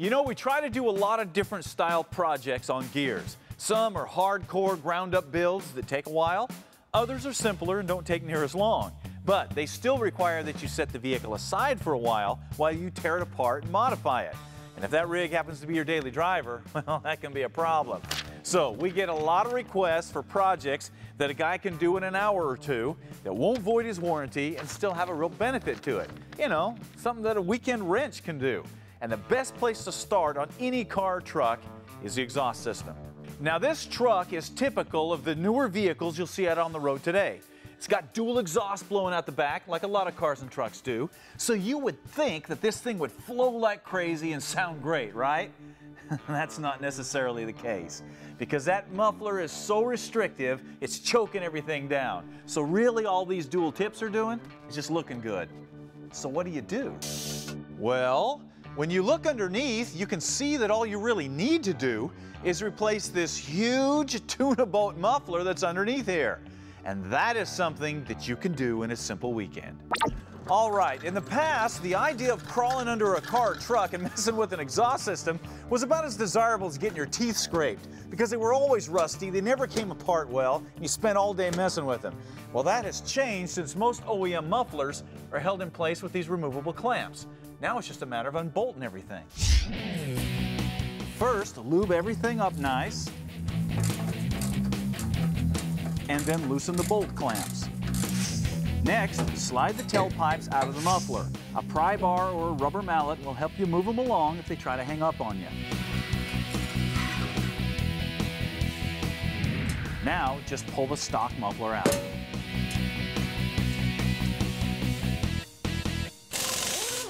You know, we try to do a lot of different style projects on GearZ. Some are hardcore ground-up builds that take a while. Others are simpler and don't take near as long. But they still require that you set the vehicle aside for a while you tear it apart and modify it. And if that rig happens to be your daily driver, well, that can be a problem. So we get a lot of requests for projects that a guy can do in an hour or two that won't void his warranty and still have a real benefit to it. You know, something that a weekend wrench can do. And the best place to start on any car or truck is the exhaust system. Now this truck is typical of the newer vehicles you'll see out on the road today. It's got dual exhaust blowing out the back like a lot of cars and trucks do. So you would think that this thing would flow like crazy and sound great, right? That's not necessarily the case, because that muffler is so restrictive, it's choking everything down. So really all these dual tips are doing is just looking good. So what do? Well, when you look underneath, you can see that all you really need to do is replace this huge tuna boat muffler that's underneath here. And that is something that you can do in a simple weekend. All right, in the past, the idea of crawling under a car or truck and messing with an exhaust system was about as desirable as getting your teeth scraped, because they were always rusty, they never came apart well, and you spent all day messing with them. Well, that has changed since most OEM mufflers are held in place with these removable clamps. Now it's just a matter of unbolting everything. First, lube everything up nice, and then loosen the bolt clamps. Next, slide the tailpipes out of the muffler. A pry bar or a rubber mallet will help you move them along if they try to hang up on you. Now, just pull the stock muffler out.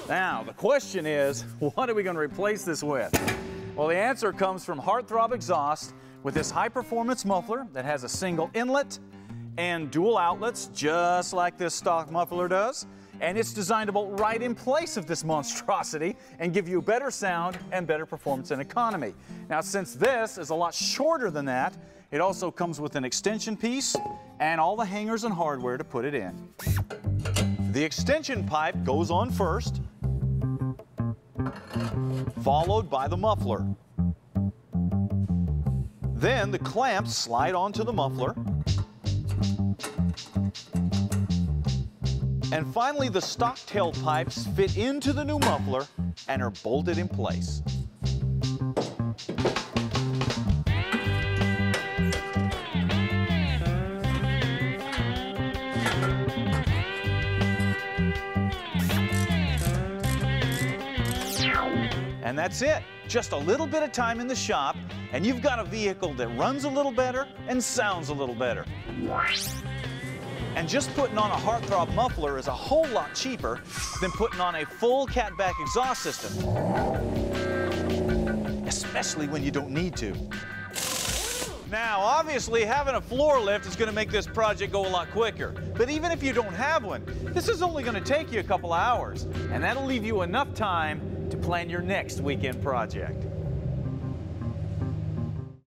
Now, the question is, what are we going to replace this with? Well, the answer comes from Hearththrob Exhaust with this high-performance muffler that has a single inlet and dual outlets, just like this stock muffler does. And it's designed to bolt right in place of this monstrosity and give you better sound and better performance and economy. Now, since this is a lot shorter than that, it also comes with an extension piece and all the hangers and hardware to put it in. The extension pipe goes on first, followed by the muffler. Then the clamps slide onto the muffler. And finally, the stock tailpipes fit into the new muffler and are bolted in place. And that's it. Just a little bit of time in the shop, and you've got a vehicle that runs a little better and sounds a little better. And just putting on a Hearththrob muffler is a whole lot cheaper than putting on a full catback exhaust system, especially when you don't need to. Now, obviously, having a floor lift is going to make this project go a lot quicker. But even if you don't have one, this is only going to take you a couple hours, and that'll leave you enough time to plan your next weekend project.